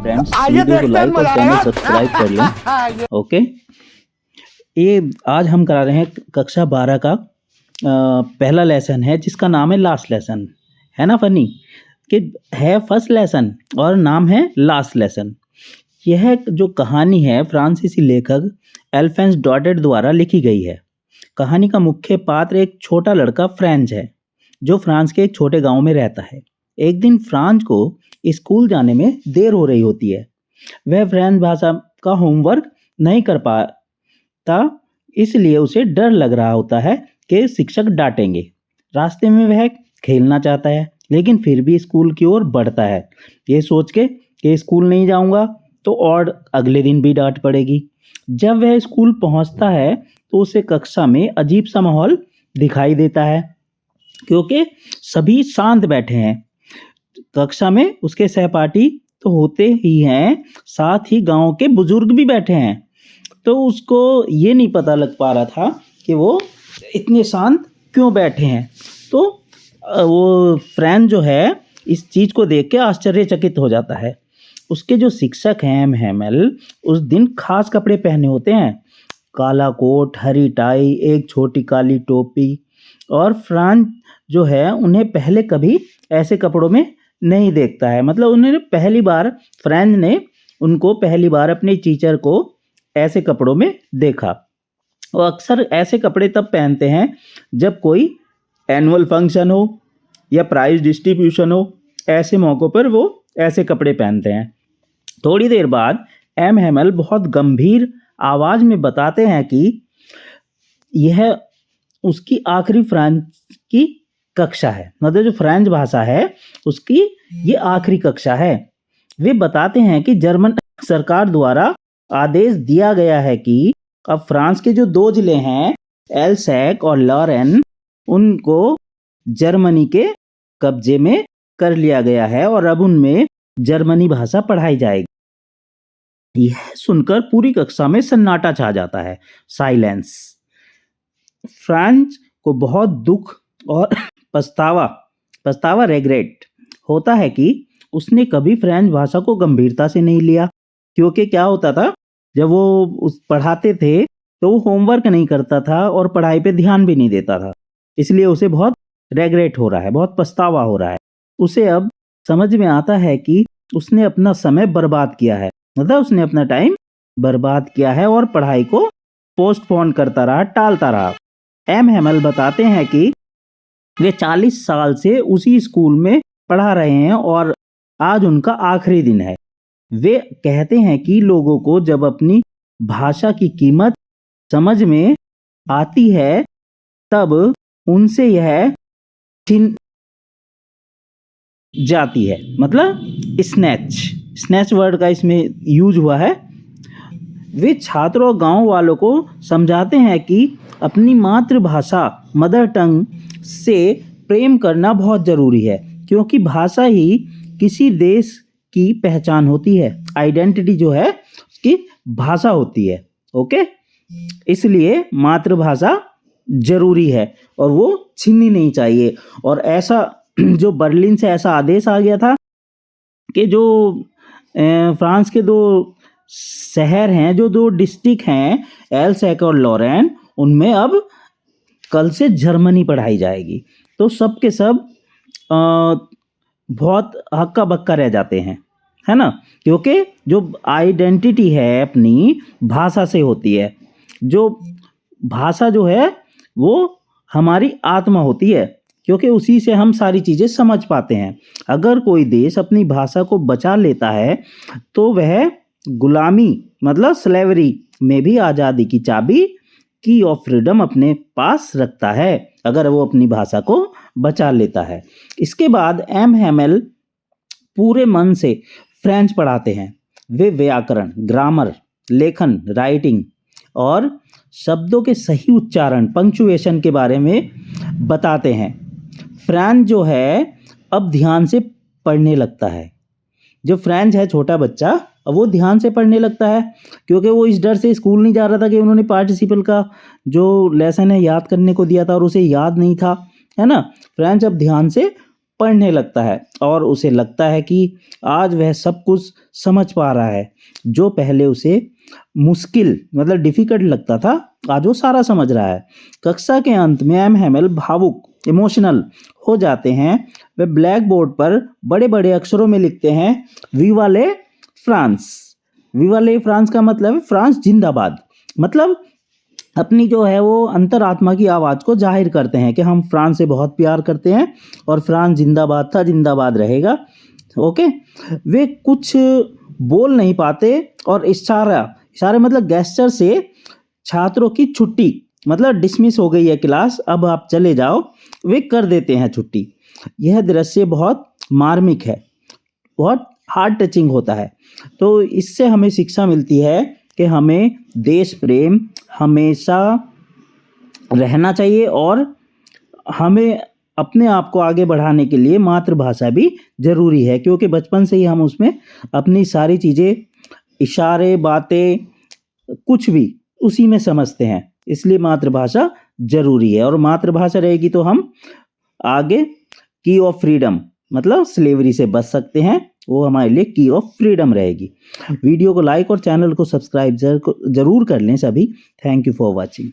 Friends आइए video को देखते हैं, लाइक और मजा चैनल आएगा। सब्सक्राइब कर लें। ओके, ये आज हम करा रहे हैं कक्षा 12 का पहला लेसन है जिसका नाम है लास्ट लेसन। है ना फनी कि है फर्स्ट लेसन और नाम है लास्ट लेसन। यह जो कहानी है फ्रांसीसी लेखक एल्फेंस डॉटेड द्वारा लिखी गई है। कहानी का मुख्य पात्र एक छोटा लड़का फ्रेंच है जो फ्रांस के एक छोटे गांव में रहता है। एक दिन फ्रांस को स्कूल जाने में देर हो रही होती है। वह फ्रेंच भाषा का होमवर्क नहीं कर पाता, इसलिए उसे डर लग रहा होता है कि शिक्षक डांटेंगे। रास्ते में वह खेलना चाहता है लेकिन फिर भी स्कूल की ओर बढ़ता है, ये सोच के कि स्कूल नहीं जाऊंगा तो और अगले दिन भी डांट पड़ेगी। जब वह स्कूल पहुंचता है तो उसे कक्षा में अजीब सा माहौल दिखाई देता है क्योंकि सभी शांत बैठे हैं। कक्षा में उसके सहपाठी तो होते ही हैं, साथ ही गांव के बुजुर्ग भी बैठे हैं। तो उसको ये नहीं पता लग पा रहा था कि वो इतने शांत क्यों बैठे हैं। तो वो फ्रेंड जो है इस चीज़ को देख के आश्चर्यचकित हो जाता है। उसके जो शिक्षक हैं एम हैमेल उस दिन खास कपड़े पहने होते हैं, काला कोट, हरी टाई, एक छोटी काली टोपी। और फ्रांस जो है उन्हें पहले कभी ऐसे कपड़ों में नहीं देखता है। मतलब उन्होंने पहली बार फ्रेंच ने उनको पहली बार अपने टीचर को ऐसे कपड़ों में देखा। वो अक्सर ऐसे कपड़े तब पहनते हैं जब कोई एनुअल फंक्शन हो या प्राइज डिस्ट्रीब्यूशन हो। ऐसे मौक़ों पर वो ऐसे कपड़े पहनते हैं। थोड़ी देर बाद एम हैमेल बहुत गंभीर आवाज़ में बताते हैं कि यह उसकी आखिरी फ्रांस की कक्षा है। मतलब जो फ्रेंच भाषा है उसकी ये आखिरी कक्षा है। वे बताते हैं कि जर्मन सरकार द्वारा आदेश दिया गया है कि अब फ्रांस के जो 2 जिले हैं एल्सैक और लॉरेन उनको जर्मनी के कब्जे में कर लिया गया है और अब उनमें जर्मनी भाषा पढ़ाई जाएगी। यह सुनकर पूरी कक्षा में सन्नाटा छा जाता है, साइलेंस। फ्रांस को बहुत दुख और पछतावा रेग्रेट होता है कि उसने कभी फ्रेंच भाषा को गंभीरता से नहीं लिया। क्योंकि क्या होता था, जब वो उस पढ़ाते थे तो वो होमवर्क नहीं करता था और पढ़ाई पे ध्यान भी नहीं देता था। इसलिए उसे बहुत रेग्रेट हो रहा है, बहुत पछतावा हो रहा है। उसे अब समझ में आता है कि उसने अपना समय बर्बाद किया है। मतलब उसने अपना टाइम बर्बाद किया है और पढ़ाई को पोस्टपोन करता रहा, टालता रहा। एम हैमेल बताते हैं कि वे 40 साल से उसी स्कूल में पढ़ा रहे हैं और आज उनका आखिरी दिन है। वे कहते हैं कि लोगों को जब अपनी भाषा की कीमत समझ में आती है तब उनसे यह छीन जाती है। मतलब स्नैच वर्ड का इसमें यूज हुआ है। वे छात्रों और गांव वालों को समझाते हैं कि अपनी मातृभाषा मदर टंग से प्रेम करना बहुत ज़रूरी है क्योंकि भाषा ही किसी देश की पहचान होती है। आइडेंटिटी जो है उसकी भाषा होती है। ओके, इसलिए मातृभाषा जरूरी है और वो छीननी नहीं चाहिए। और ऐसा जो बर्लिन से ऐसा आदेश आ गया था कि जो फ्रांस के 2 शहर हैं, जो 2 डिस्ट्रिक्ट हैं एल्सैक और लॉरेन, उनमें अब कल से जर्मनी पढ़ाई जाएगी। तो सब के सब बहुत हक्का बक्का रह जाते हैं, है ना। क्योंकि जो आइडेंटिटी है अपनी भाषा से होती है। जो भाषा जो है वो हमारी आत्मा होती है क्योंकि उसी से हम सारी चीज़ें समझ पाते हैं। अगर कोई देश अपनी भाषा को बचा लेता है तो वह गुलामी मतलब स्लेवरी में भी आज़ादी की चाबी की ऑफ फ्रीडम अपने पास रखता है, अगर वो अपनी भाषा को बचा लेता है। इसके बाद एम हैमेल पूरे मन से फ्रेंच पढ़ाते हैं। वे व्याकरण, ग्रामर, लेखन, राइटिंग और शब्दों के सही उच्चारण, पंक्चुएशन के बारे में बताते हैं। फ्रेंच जो है अब ध्यान से पढ़ने लगता है। जो फ्रेंच है छोटा बच्चा, अब वो ध्यान से पढ़ने लगता है क्योंकि वो इस डर से स्कूल नहीं जा रहा था कि उन्होंने पार्टिसिपल का जो लेसन है याद करने को दिया था और उसे याद नहीं था, है ना। फ्रेंच अब ध्यान से पढ़ने लगता है और उसे लगता है कि आज वह सब कुछ समझ पा रहा है, जो पहले उसे मुश्किल मतलब डिफिकल्ट लगता था, आज वो सारा समझ रहा है। कक्षा के अंत में एम हैमेल भावुक इमोशनल हो जाते हैं। वे ब्लैक बोर्ड पर बड़े बड़े अक्षरों में लिखते हैं, विवा ले फ्रांस। विवा ले फ्रांस का मतलब है फ्रांस जिंदाबाद। मतलब अपनी जो है वो अंतरात्मा की आवाज़ को जाहिर करते हैं कि हम फ्रांस से बहुत प्यार करते हैं और फ्रांस जिंदाबाद था, जिंदाबाद रहेगा। ओके, वे कुछ बोल नहीं पाते और इशारे मतलब गेस्चर से छात्रों की छुट्टी मतलब डिसमिस हो गई है क्लास, अब आप चले जाओ, वे कर देते हैं छुट्टी। यह दृश्य बहुत मार्मिक है, बहुत हार्ट टचिंग होता है। तो इससे हमें शिक्षा मिलती है कि हमें देश प्रेम हमेशा रहना चाहिए और हमें अपने आप को आगे बढ़ाने के लिए मातृभाषा भी ज़रूरी है, क्योंकि बचपन से ही हम उसमें अपनी सारी चीज़ें, इशारे, बातें, कुछ भी उसी में समझते हैं। इसलिए मातृभाषा ज़रूरी है और मातृभाषा रहेगी तो हम आगे की ऑफ फ्रीडम मतलब स्लेवरी से बच सकते हैं, वो हमारे लिए की ऑफ फ्रीडम रहेगी। वीडियो को लाइक और चैनल को सब्सक्राइब जरूर कर लें सभी। Thank you for watching.